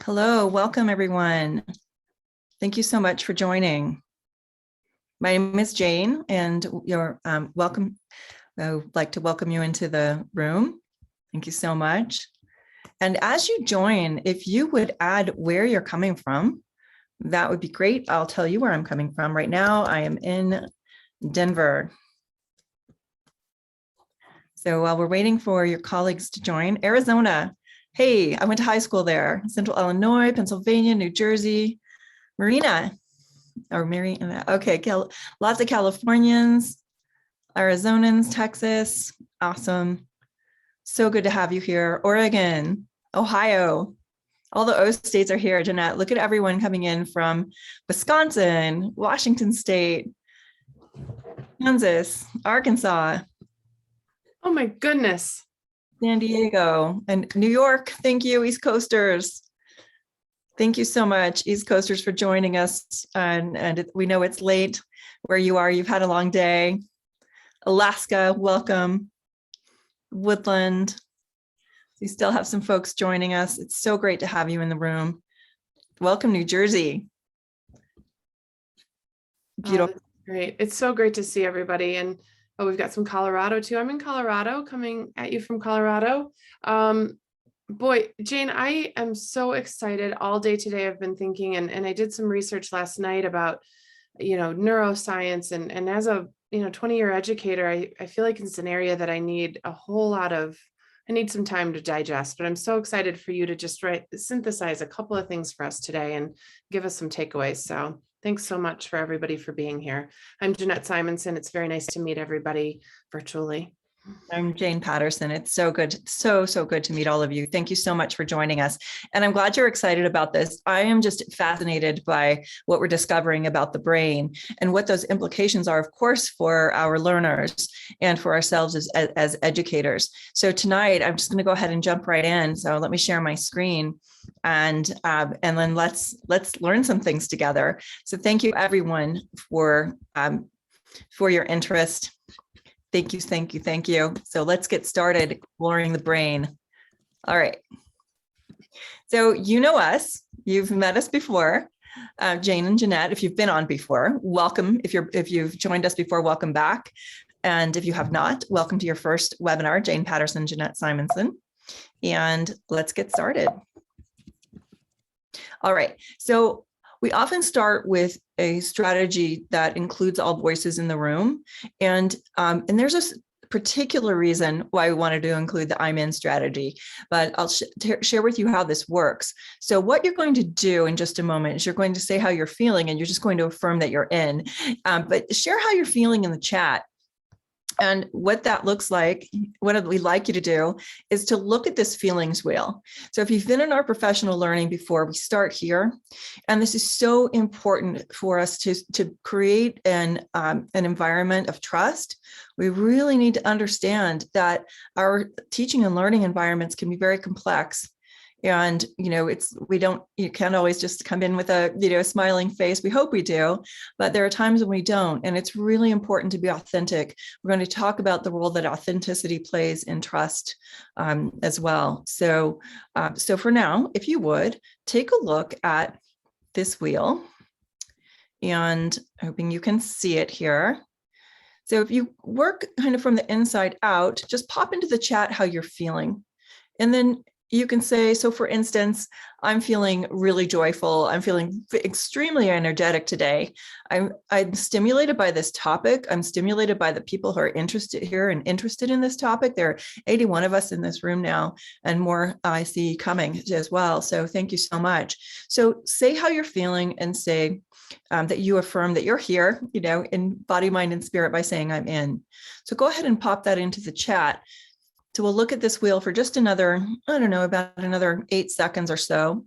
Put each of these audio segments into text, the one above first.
Hello, welcome everyone. Thank you so much for joining. My name is Jane and you're welcome. I would like to welcome you into the room. Thank you so much. And as you join, if you would add where you're coming from, that would be great. I'll tell you where I'm coming from. Right now, I am in Denver. So while we're waiting for your colleagues to join, Arizona. Hey, I went to high school there. Central Illinois, Pennsylvania, New Jersey, Marina. Or Mary, okay, lots of Californians, Arizonans, Texas, awesome. So good to have you here. Oregon, Ohio, all the O states are here, Jeanette. Look at everyone coming in from Wisconsin, Washington State, Kansas, Arkansas. Oh my goodness. San Diego and New York. Thank you, East Coasters. Thank you so much, East Coasters, for joining us. And we know it's late where you are. You've had a long day. Alaska, welcome. Woodland. We still have some folks joining us. It's so great to have you in the room. Welcome, New Jersey. Beautiful. Oh, great. It's so great to see everybody. And we've got some Colorado too. I'm in Colorado, coming at you from Colorado. Boy, Jane, I am so excited all day today. I've been thinking, and I did some research last night about, neuroscience. And as a, 20-year educator, I feel like it's an area that I need I need some time to digest, but I'm so excited for you to just synthesize a couple of things for us today and give us some takeaways. So thanks so much for everybody for being here. I'm Jeanette Simonson. It's very nice to meet everybody virtually. I'm Jane Patterson. It's so good, so good to meet all of you. Thank you so much for joining us. And I'm glad you're excited about this. I am just fascinated by what we're discovering about the brain and what those implications are, of course, for our learners and for ourselves as educators. So tonight, I'm just going to go ahead and jump right in. So let me share my screen and then let's learn some things together. So thank you, everyone, for your interest. Thank you. So let's get started exploring the brain. All right. So you know us, you've met us before, Jane and Jeanette. If you've been on before, welcome. If you've joined us before, welcome back. And if you have not, welcome to your first webinar, Jane Patterson, Jeanette Simonson. And let's get started. All right. So we often start with a strategy that includes all voices in the room. And there's a particular reason why we wanted to include the I'm in strategy, but I'll share with you how this works. So what you're going to do in just a moment is you're going to say how you're feeling, and you're just going to affirm that you're in, but share how you're feeling in the chat. And what that looks like, what we'd like you to do is to look at this feelings wheel. So if you've been in our professional learning before, we start here. And this is so important for us to create an environment of trust. We really need to understand that our teaching and learning environments can be very complex. And, you can't always just come in with a smiling face. We hope we do, but there are times when we don't. And it's really important to be authentic. We're going to talk about the role that authenticity plays in trust as well. So for now, if you would, take a look at this wheel, and hoping you can see it here. So if you work kind of from the inside out, just pop into the chat how you're feeling. And then you can say, so for instance, I'm feeling really joyful. I'm feeling extremely energetic today. I'm stimulated by this topic. I'm stimulated by the people who are interested here and interested in this topic. There are 81 of us in this room now, and more I see coming as well. So thank you so much. So say how you're feeling and say that you affirm that you're here, in body, mind, and spirit by saying I'm in. So go ahead and pop that into the chat. So we'll look at this wheel for just another, about another 8 seconds or so.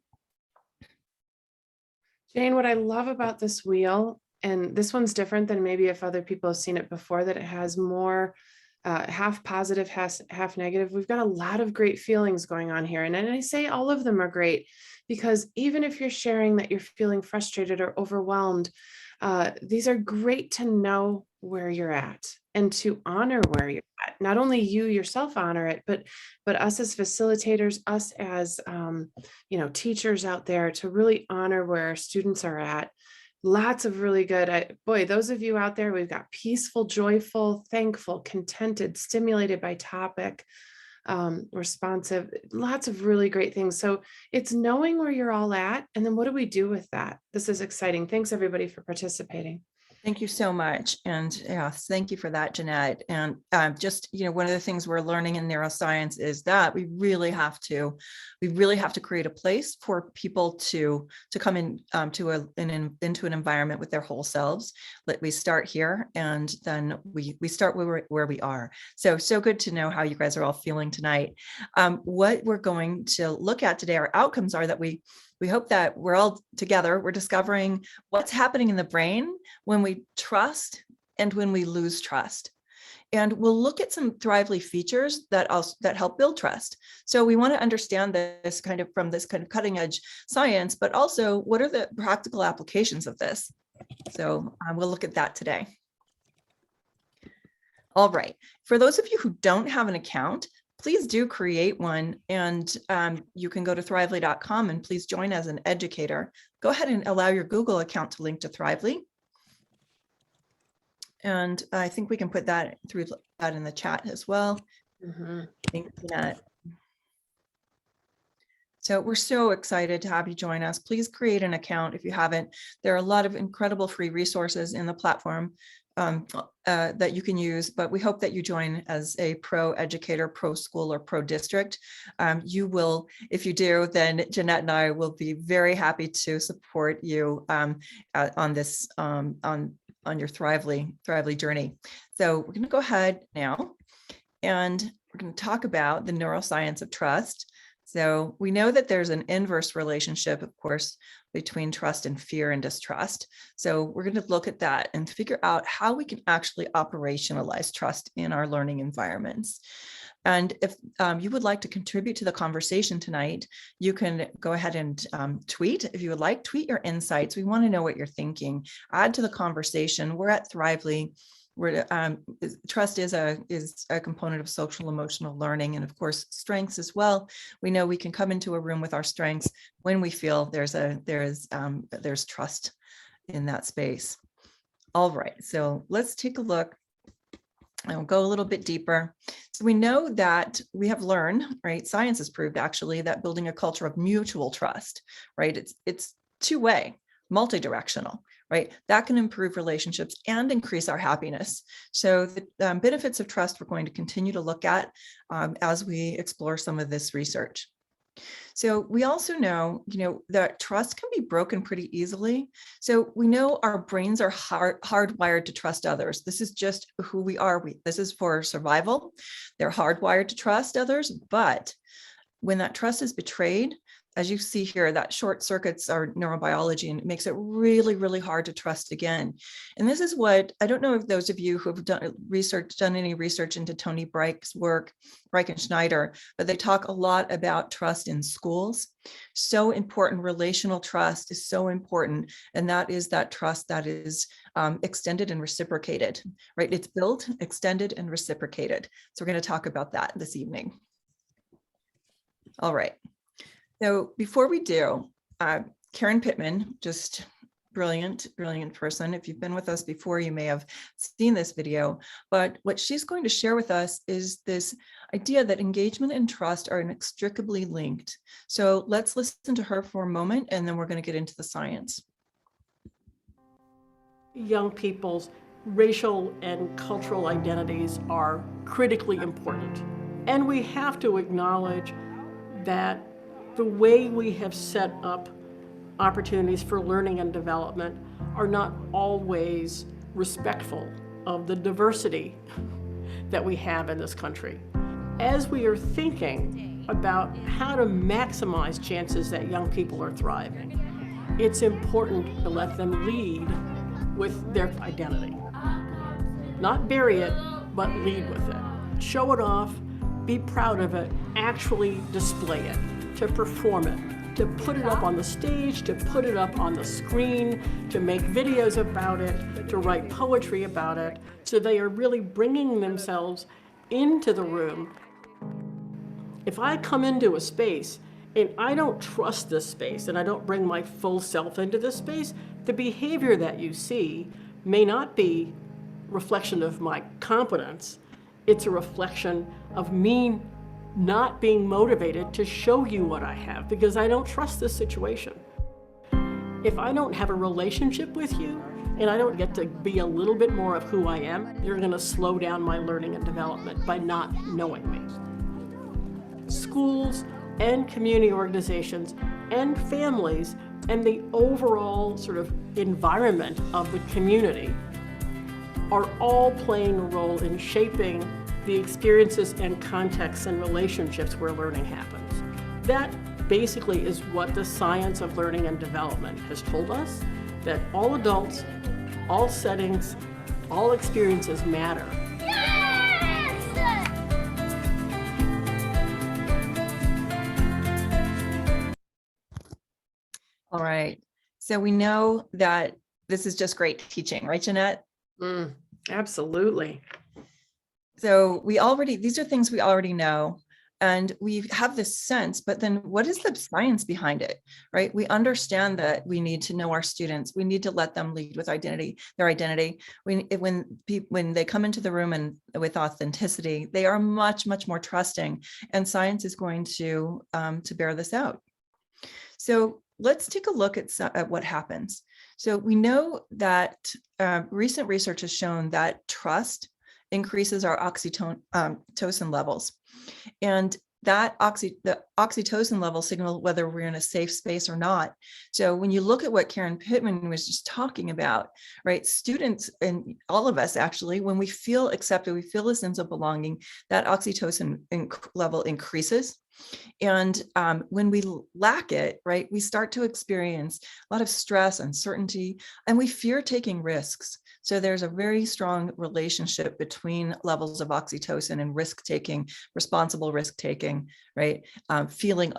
Jane, what I love about this wheel, and this one's different than maybe if other people have seen it before, that it has more half positive, half negative. We've got a lot of great feelings going on here. And I say all of them are great, because even if you're sharing that you're feeling frustrated or overwhelmed, these are great to know where you're at and to honor where you're at. not only you yourself honor it, but us as facilitators, us as teachers out there, to really honor where our students are at. Lots of really good, boy, those of you out there, we've got peaceful, joyful, thankful, contented, stimulated by topic, responsive, lots of really great things. So it's knowing where you're all at, and then what do we do with that? This is exciting. Thanks everybody for participating. Thank you so much. And yes, thank you for that, Jeanette. And just, one of the things we're learning in neuroscience is that we really have to create a place for people to come in into an environment with their whole selves. We start here, and then we start where we are. So good to know how you guys are all feeling tonight. What we're going to look at today, our outcomes are that we hope that we're all together, we're discovering what's happening in the brain when we trust and when we lose trust. And we'll look at some Thrively features that help build trust. So we want to understand this from this kind of cutting edge science, but also what are the practical applications of this? So we'll look at that today. All right. For those of you who don't have an account, please do create one, and you can go to thrively.com and please join as an educator. Go ahead and allow your Google account to link to Thrively. And I think we can put that in the chat as well. Thank you, Jeanette. So we're so excited to have you join us. Please create an account if you haven't. There are a lot of incredible free resources in the platform that you can use, but we hope that you join as a pro educator, pro school, or pro district. You will, if you do, then Jeanette and I will be very happy to support you on this, on your Thrively journey. So we're going to go ahead now, and we're going to talk about the neuroscience of trust. So we know that there's an inverse relationship, of course, between trust and fear and distrust. So we're going to look at that and figure out how we can actually operationalize trust in our learning environments. And if you would like to contribute to the conversation tonight, you can go ahead and tweet. If you would like, tweet your insights. We want to know what you're thinking. Add to the conversation. We're at Thrively. Trust is a component of social emotional learning, and of course strengths as well. We know we can come into a room with our strengths when we feel there's trust in that space. All right, so let's take a look. I'll go a little bit deeper. So we know that we have learned, right? Science has proved actually that building a culture of mutual trust, right? It's two-way, multi-directional, right? That can improve relationships and increase our happiness. So the benefits of trust we're going to continue to look at as we explore some of this research. So we also know, that trust can be broken pretty easily. So we know our brains are hardwired to trust others. This is just who we are. This is for survival. They're hardwired to trust others, but when that trust is betrayed, as you see here, that short circuits our neurobiology, and it makes it really, really hard to trust again. And this is what, I don't know if those of you who have done any research into Tony Breich's work, Breich and Schneider, but they talk a lot about trust in schools. So important, relational trust is so important. And that is that trust that is extended and reciprocated, right? It's built, extended, and reciprocated. So we're going to talk about that this evening. All right. So before we do, Karen Pittman, just brilliant person. If you've been with us before, you may have seen this video, but what she's going to share with us is this idea that engagement and trust are inextricably linked. So let's listen to her for a moment, and then we're going to get into the science. Young people's racial and cultural identities are critically important. And we have to acknowledge that the way we have set up opportunities for learning and development are not always respectful of the diversity that we have in this country. As we are thinking about how to maximize chances that young people are thriving, it's important to let them lead with their identity. Not bury it, but lead with it. Show it off, be proud of it, actually display it, to perform it, to put it up on the stage, to put it up on the screen, to make videos about it, to write poetry about it. So they are really bringing themselves into the room, if I come into a space and I don't trust this space and I don't bring my full self into this space, the behavior that you see may not be reflection of my competence. It's a reflection of me not being motivated to show you what I have because I don't trust this situation. If I don't have a relationship with you and I don't get to be a little bit more of who I am, you're going to slow down my learning and development by not knowing me. Schools and community organizations and families and the overall sort of environment of the community are all playing a role in shaping the experiences and contexts and relationships where learning happens. That basically is what the science of learning and development has told us, that all adults, all settings, all experiences matter. All right. So we know that this is just great teaching, right, Jeanette? Absolutely. So these are things we already know, and we have this sense, but then what is the science behind it, right? We understand that we need to know our students. We need to let them lead with their identity. When they come into the room and with authenticity, they are much, much more trusting, and science is going to bear this out. So let's take a look at what happens. So we know that recent research has shown that trust increases our oxytocin levels. And the oxytocin level signal whether we're in a safe space or not. So when you look at what Karen Pittman was just talking about, right, students and all of us actually, when we feel accepted, we feel a sense of belonging, that oxytocin level increases. And when we lack it, right, we start to experience a lot of stress, uncertainty, and we fear taking risks. So there's a very strong relationship between levels of oxytocin and risk taking, responsible risk taking, right? Feeling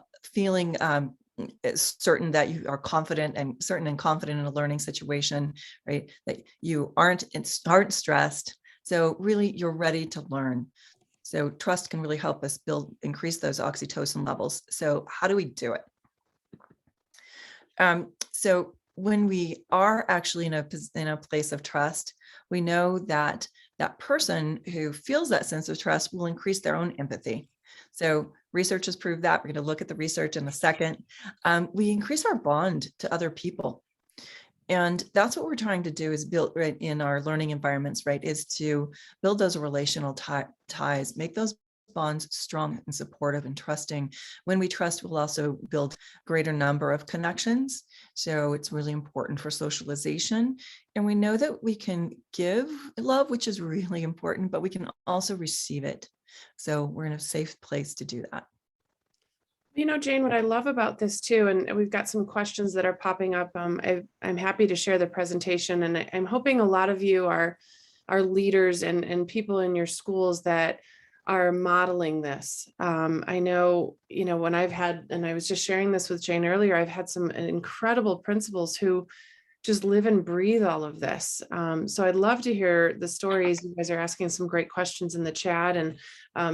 certain that you are confident and confident in a learning situation, right? That you aren't stressed. So really, you're ready to learn. So trust can really help us increase those oxytocin levels. So how do we do it? So when we are actually in a place of trust, we know that that person who feels that sense of trust will increase their own empathy. So research has proved that. We're going to look at the research in a second. We increase our bond to other people. And that's what we're trying to do is build right in our learning environments, right, is to build those relational ties, make those bonds strong and supportive and trusting. When we trust, we'll also build greater number of connections. So it's really important for socialization. And we know that we can give love, which is really important, but we can also receive it. So we're in a safe place to do that. You know, Jane, what I love about this too, and we've got some questions that are popping up. I'm happy to share the presentation, and I'm hoping a lot of you are leaders and people in your schools that are modeling this. I know, when I've had, and I was just sharing this with Jane earlier, I've had some incredible principals who just live and breathe all of this. So I'd love to hear the stories. You guys are asking some great questions in the chat, and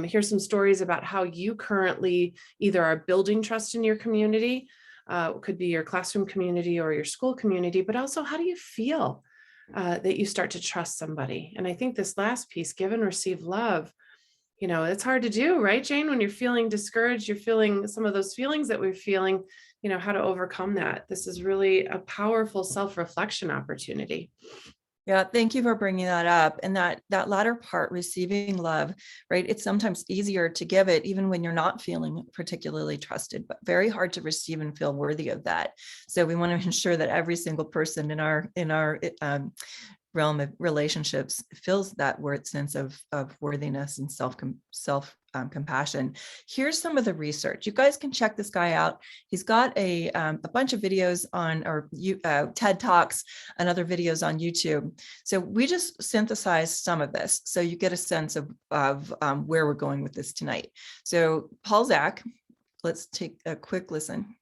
hear some stories about how you currently either are building trust in your community, could be your classroom community or your school community, but also how do you feel that you start to trust somebody? And I think this last piece, give and receive love, it's hard to do, right, Jane? When you're feeling discouraged, you're feeling some of those feelings that we're feeling, how to overcome that. This is really a powerful self-reflection opportunity. Yeah, thank you for bringing that up. And that latter part, receiving love, right? It's sometimes easier to give it even when you're not feeling particularly trusted, but very hard to receive and feel worthy of that. So we want to ensure that every single person in our realm of relationships feels that sense of worthiness and self compassion. Here's some of the research. You guys can check this guy out. He's got a bunch of videos on TED Talks and other videos on YouTube. So we just synthesized some of this, so you get a sense of where we're going with this tonight. So Paul Zak, let's take a quick listen.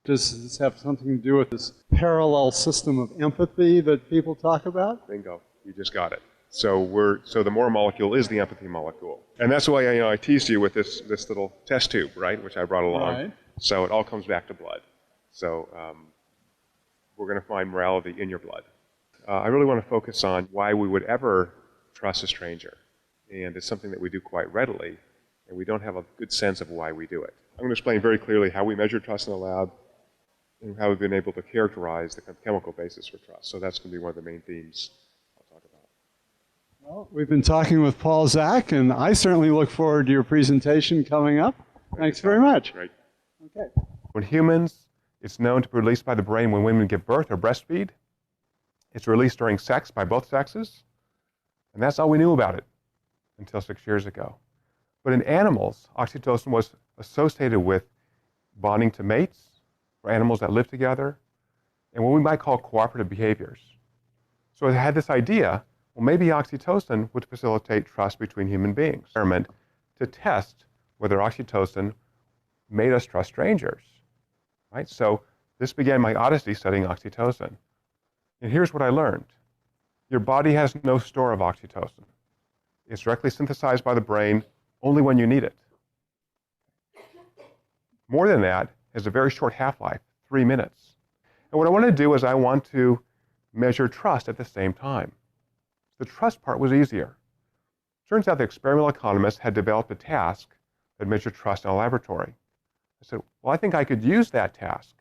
Does this have something to do with this parallel system of empathy that people talk about? Bingo. You just got it. So the more molecule is the empathy molecule. And that's why I teased you with this little test tube, right, which I brought along. Right. So it all comes back to blood. So we're going to find morality in your blood. I really want to focus on why we would ever trust a stranger. And it's something that we do quite readily, and we don't have a good sense of why we do it. I'm going to explain very clearly how we measure trust in the lab and how we've been able to characterize the chemical basis for trust. So that's going to be one of the main themes I'll talk about. Well, we've been talking with Paul Zak, and I certainly look forward to your presentation coming up. Thanks very much. Right. Okay. When humans, it's known to be released by the brain when women give birth or breastfeed. It's released during sex by both sexes, and that's all we knew about it until 6 years ago. But in animals, oxytocin was associated with bonding to mates, for animals that live together, and what we might call cooperative behaviors. So I had this idea, well, maybe oxytocin would facilitate trust between human beings. Experiment to test whether oxytocin made us trust strangers, right? So this began my odyssey studying oxytocin. And here's what I learned. Your body has no store of oxytocin. It's directly synthesized by the brain only when you need it. More than that, it has a very short half-life, 3 minutes. And what I want to do is I want to measure trust at the same time. The trust part was easier. Turns out the experimental economists had developed a task that measured trust in a laboratory. I said, well, I think I could use that task.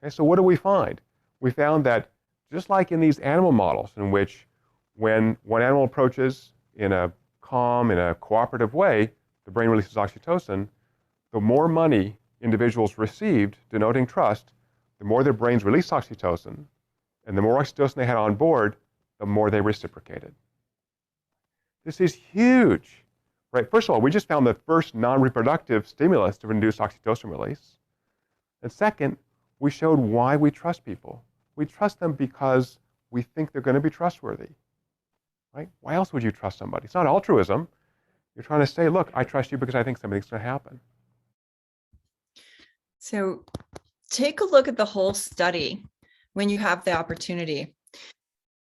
Okay, so what do we find? We found that just like in these animal models in which when one animal approaches in a calm, in a cooperative way, the brain releases oxytocin, the more money individuals received denoting trust, the more their brains released oxytocin, and the more oxytocin they had on board, the more they reciprocated. This is huge, right? First of all, we just found the first non-reproductive stimulus to induce oxytocin release. And second, we showed why we trust people. We trust them because we think they're going to be trustworthy, right? Why else would you trust somebody? It's not altruism. You're trying to say, look, I trust you because I think something's going to happen. So take a look at the whole study when you have the opportunity.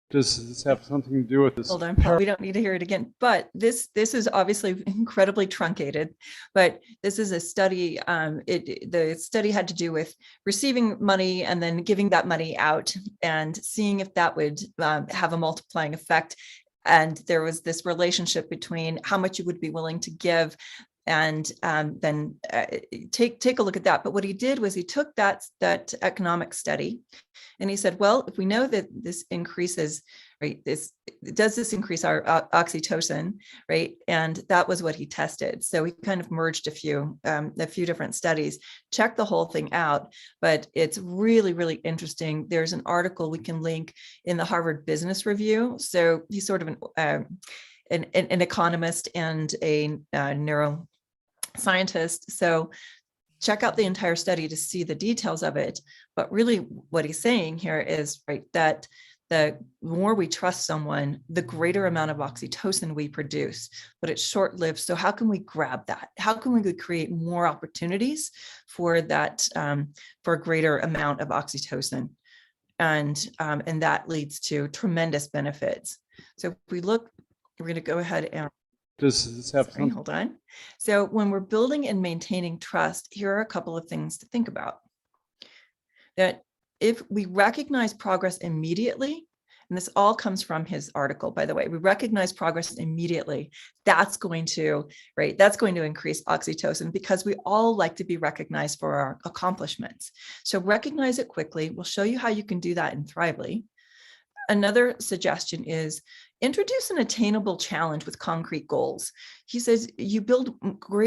Does this have something to do with this? Hold on, Paul, we don't need to hear it again. But this is obviously incredibly truncated. But this is a study. The study had to do with receiving money and then giving that money out and seeing if that would have a multiplying effect. And there was this relationship between how much you would be willing to give and then take a look at that. But what he did was he took that economic study and he said, well, if we know that this increases, right, does this increase our oxytocin, right? And that was what he tested. So he kind of merged a few different studies, checked the whole thing out, but it's really, really interesting. There's an article we can link in the Harvard Business Review. So he's sort of an economist and a neuroscientist. So check out the entire study to see the details of it. But really what he's saying here is, right, that the more we trust someone, the greater amount of oxytocin we produce, but it's short-lived. So how can we grab that? How can we create more opportunities for that, for a greater amount of oxytocin? And that leads to tremendous benefits. So if we look, we're going to go ahead and Does this have something? hold on. So when we're building and maintaining trust, here are a couple of things to think about. That if we recognize progress immediately, and this all comes from his article, by the way, we recognize progress immediately, that's going to increase oxytocin because we all like to be recognized for our accomplishments. So recognize it quickly. We'll show you how you can do that in Thrively. Another suggestion is introduce an attainable challenge with concrete goals. He says you build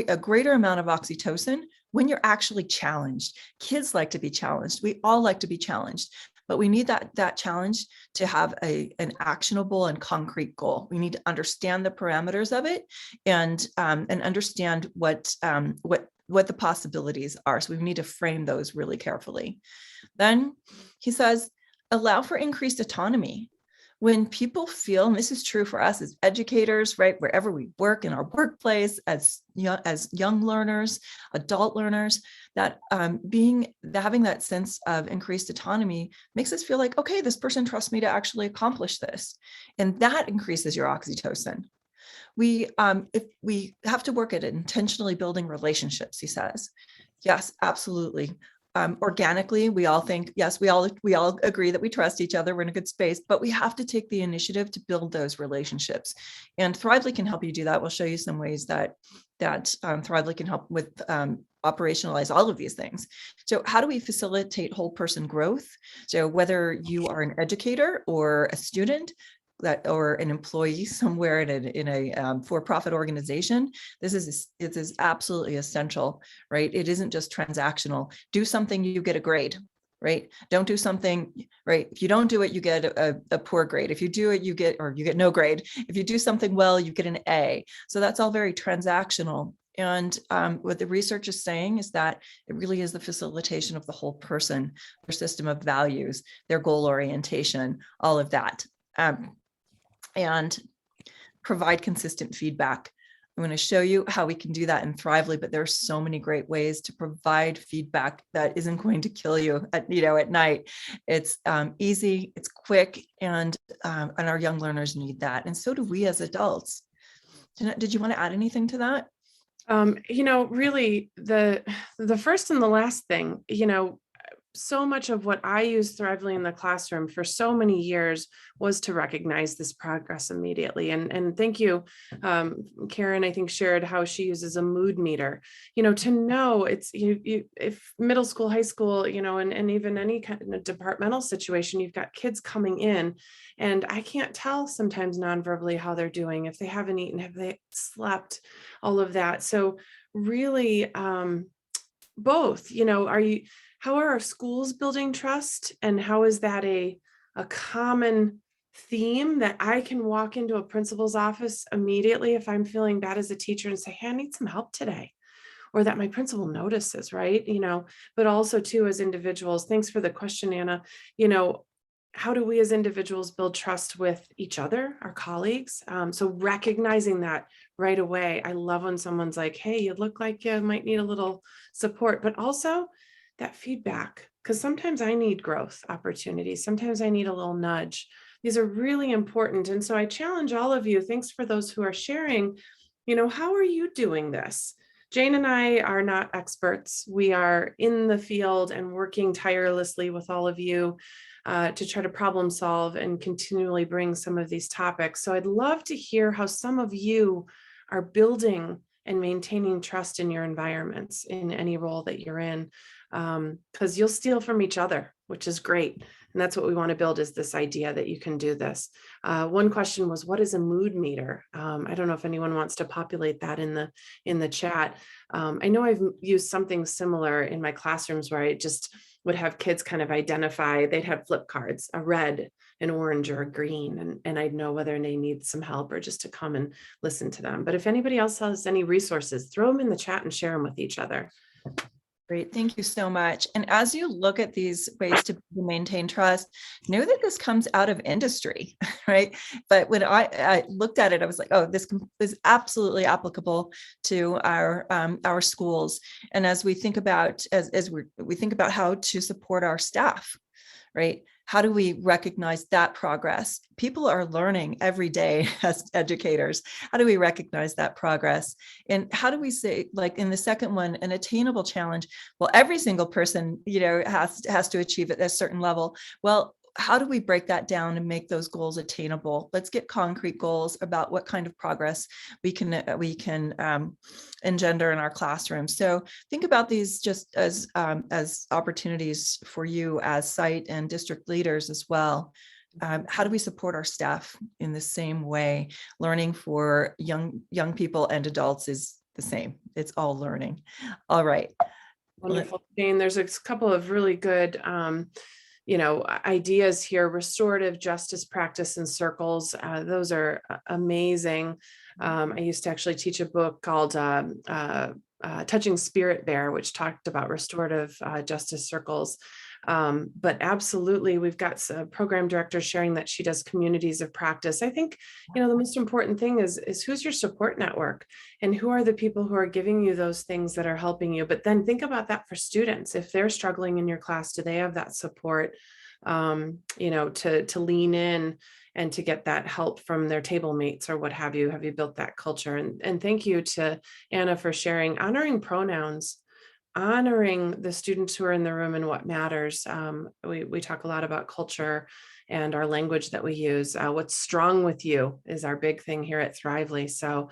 a greater amount of oxytocin when you're actually challenged. Kids like to be challenged. We all like to be challenged, but we need that challenge to have an actionable and concrete goal. We need to understand the parameters of it and understand what the possibilities are. So we need to frame those really carefully. Then he says, allow for increased autonomy. when people feel, and this is true for us as educators, right, wherever we work in our workplace, as young learners, adult learners, that having that sense of increased autonomy makes us feel like, okay, this person trusts me to actually accomplish this. And that increases your oxytocin. If we have to work at intentionally building relationships, he says. Yes, absolutely. Organically, we all think, yes, we all agree that we trust each other, we're in a good space, but we have to take the initiative to build those relationships. And Thrively can help you do that. We'll show you some ways that Thrively can help with operationalize all of these things. So how do we facilitate whole person growth? So whether you are an educator or a student, or an employee somewhere in a for-profit organization, it is absolutely essential, right? It isn't just transactional. Do something, you get a grade, right? Don't do something, right? If you don't do it, you get a poor grade. If you do it, you get no grade. If you do something well, you get an A. So that's all very transactional. And what the research is saying is that it really is the facilitation of the whole person, their system of values, their goal orientation, all of that. And provide consistent feedback. I'm going to show you how we can do that in Thrively, but there are so many great ways to provide feedback that isn't going to kill you at night. It's easy, it's quick, and our young learners need that. And so do we as adults. Did you want to add anything to that? Really the first and the last thing, so much of what I used Thrively in the classroom for so many years was to recognize this progress immediately. And thank you. Karen, I think, shared how she uses a mood meter, to know it's if middle school, high school, and even any kind of departmental situation, you've got kids coming in, and I can't tell sometimes non-verbally how they're doing, if they haven't eaten, have they slept, all of that. So really, both, how are our schools building trust, and how is that a common theme that I can walk into a principal's office immediately if I'm feeling bad as a teacher and say, hey, I need some help today, or that my principal notices, right? But also too, as individuals, thanks for the question, Anna, how do we as individuals build trust with each other, our colleagues? So recognizing that right away. I love when someone's like, hey, you look like you might need a little support, but also that feedback, because sometimes I need growth opportunities. Sometimes I need a little nudge. These are really important. And so I challenge all of you, thanks for those who are sharing, how are you doing this? Jane and I are not experts. We are in the field and working tirelessly with all of you to try to problem solve and continually bring some of these topics. So I'd love to hear how some of you are building and maintaining trust in your environments in any role that you're in, because you'll steal from each other, which is great. And that's what we want to build, is this idea that you can do this. One question was, what is a mood meter? I don't know if anyone wants to populate that in the chat. I know I've used something similar in my classrooms where I just would have kids kind of identify, they'd have flip cards, a red, an orange, or a green, and I'd know whether they need some help or just to come and listen to them. But if anybody else has any resources, throw them in the chat and share them with each other. Great, thank you so much. And as you look at these ways to maintain trust, know that this comes out of industry, right? But when I looked at it, I was like, oh, this is absolutely applicable to our schools. And as we think about we think about how to support our staff, right? How do we recognize that progress? People are learning every day as educators. How do we recognize that progress? And how do we say, like in the second one, an attainable challenge? Well, every single person, has to achieve at a certain level. Well, how do we break that down and make those goals attainable? Let's get concrete goals about what kind of progress we can engender in our classrooms. So think about these just as opportunities for you as site and district leaders as well. How do we support our staff in the same way? Learning for young people and adults is the same. It's all learning. All right. Wonderful, Jane. There's a couple of really good ideas here. Restorative justice practice in circles. Those are amazing. I used to actually teach a book called Touching Spirit Bear, which talked about restorative justice circles. But absolutely, we've got a program director sharing that she does communities of practice. I think, the most important thing is who's your support network and who are the people who are giving you those things that are helping you. But then think about that for students. If they're struggling in your class, do they have that support, to lean in and to get that help from their table mates or what have you? Have you built that culture? And thank you to Anna for sharing, honoring pronouns, honoring the students who are in the room and what matters. We talk a lot about culture and our language that we use. What's strong with you is our big thing here at Thrively. So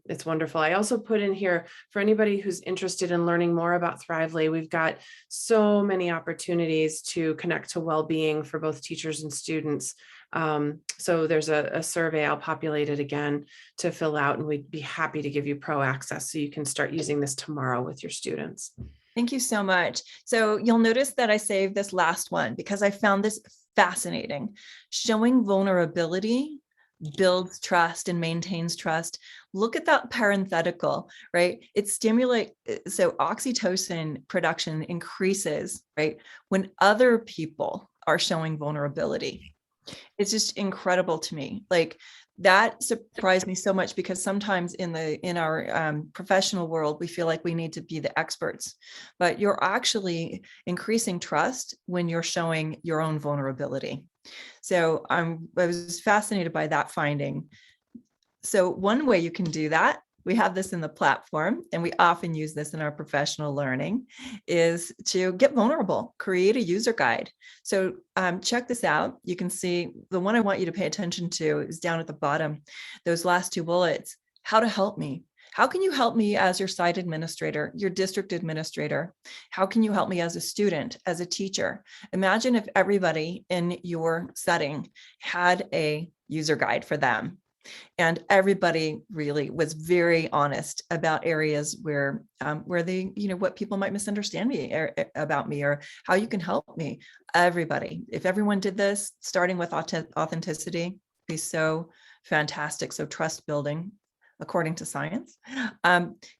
it's wonderful. I also put in here for anybody who's interested in learning more about Thrively, we've got so many opportunities to connect to well-being for both teachers and students. So there's a survey, I'll populate it again to fill out, and we'd be happy to give you pro access so you can start using this tomorrow with your students. Thank you so much. So you'll notice that I saved this last one because I found this fascinating. Showing vulnerability builds trust and maintains trust. Look at that parenthetical, right? It stimulates, so oxytocin production increases, right? When other people are showing vulnerability. It's just incredible to me. Like, that surprised me so much because sometimes in our professional world, we feel like we need to be the experts, but you're actually increasing trust when you're showing your own vulnerability. So I was fascinated by that finding. So one way you can do that, we have this in the platform, and we often use this in our professional learning, is to get vulnerable, create a user guide. So check this out. You can see the one I want you to pay attention to is down at the bottom, those last two bullets, how to help me. How can you help me as your site administrator, your district administrator? How can you help me as a student, as a teacher? Imagine if everybody in your setting had a user guide for them. And everybody really was very honest about areas where they, what people might misunderstand me about me, or how you can help me. Everybody, if everyone did this, starting with authenticity, be so fantastic. So trust building, according to science.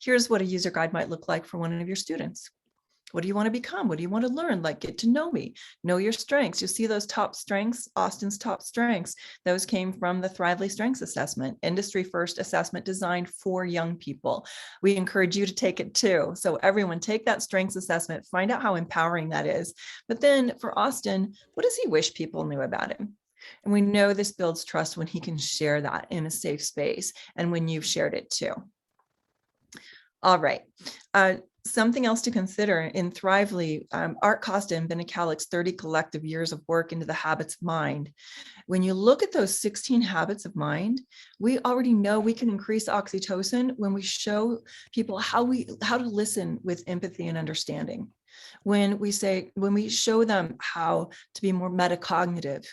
Here's what a user guide might look like for one of your students. What do you want to become? What do you want to learn? Like, get to know me, know your strengths. You see those top strengths, Austin's top strengths. Those came from the Thrively Strengths Assessment, industry first assessment designed for young people. We encourage you to take it too. So everyone take that strengths assessment, find out how empowering that is. But then for Austin, what does he wish people knew about him? And we know this builds trust when he can share that in a safe space and when you've shared it too. All right. Something else to consider in Thrively, Art Costa and Ben Calic's 30 collective years of work into the habits of mind. When you look at those 16 habits of mind, we already know we can increase oxytocin when we show people how to listen with empathy and understanding. When we show them how to be more metacognitive.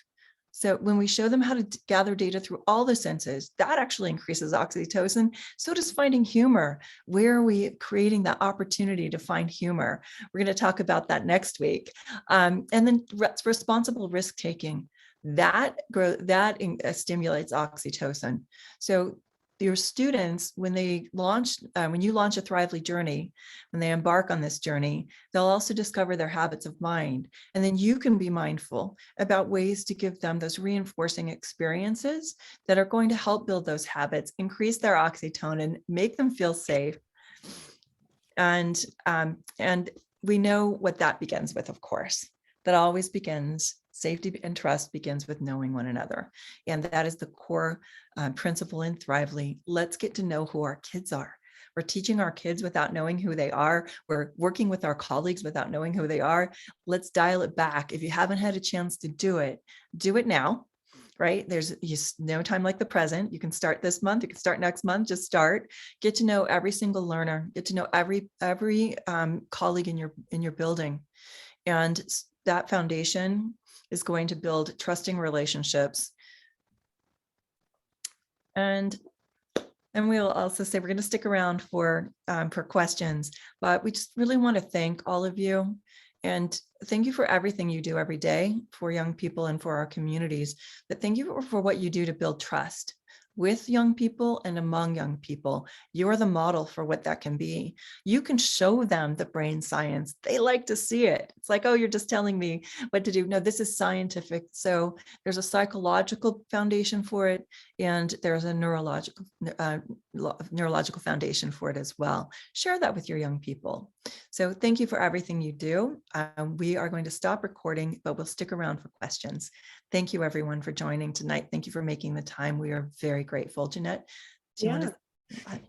So when we show them how to gather data through all the senses, that actually increases oxytocin. So does finding humor. Where are we creating that opportunity to find humor? We're going to talk about that next week. And then responsible risk-taking. That stimulates oxytocin. So your students, when you launch a Thrively journey, when they embark on this journey, they'll also discover their habits of mind. And then you can be mindful about ways to give them those reinforcing experiences that are going to help build those habits, increase their oxytocin, make them feel safe. And we know what that begins with, of course. That always begins, safety and trust begins with knowing one another. And that is the core principle in Thrively. Let's get to know who our kids are. We're teaching our kids without knowing who they are. We're working with our colleagues without knowing who they are. Let's dial it back. If you haven't had a chance to do it now, right? There's no time like the present. You can start this month. You can start next month. Just start. Get to know every single learner. Get to know every colleague in your building. And that foundation is going to build trusting relationships. And we'll also say we're going to stick around for questions, but we just really want to thank all of you. And thank you for everything you do every day for young people and for our communities. But thank you for what you do to build trust with young people and among young people. You're the model for what that can be. You can show them the brain science. They like to see it. It's like, oh, you're just telling me what to do. No, this is scientific. So there's a psychological foundation for it, and there's a neurological foundation for it as well. Share that with your young people. So thank you for everything you do. We are going to stop recording, but we'll stick around for questions. Thank you, everyone, for joining tonight. Thank you for making the time. We are very grateful. Jeanette, do you want to?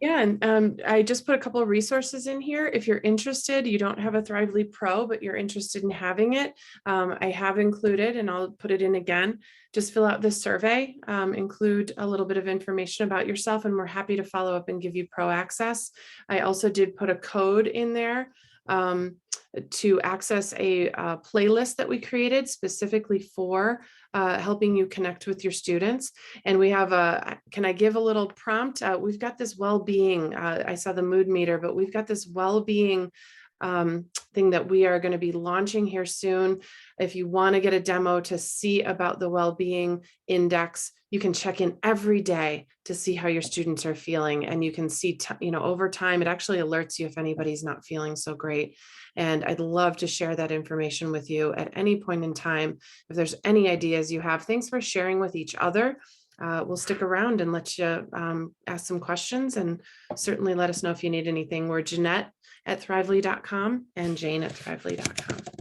Yeah, and I just put a couple of resources in here. If you're interested, you don't have a Thrively Pro, but you're interested in having it, I have included, and I'll put it in again. Just fill out this survey, include a little bit of information about yourself, and we're happy to follow up and give you pro access. I also did put a code in there to access a playlist that we created specifically for helping you connect with your students. And we have can I give a little prompt? We've got this well-being, I saw the mood meter, but we've got this well-being thing that we are going to be launching here soon. If you want to get a demo to see about the well-being index, you can check in every day to see how your students are feeling. And you can see, over time, it actually alerts you if anybody's not feeling so great. And I'd love to share that information with you at any point in time. If there's any ideas you have, thanks for sharing with each other. We'll stick around and let you ask some questions, and certainly let us know if you need anything. We're Jeanette at Thrively.com and Jane at Thrively.com.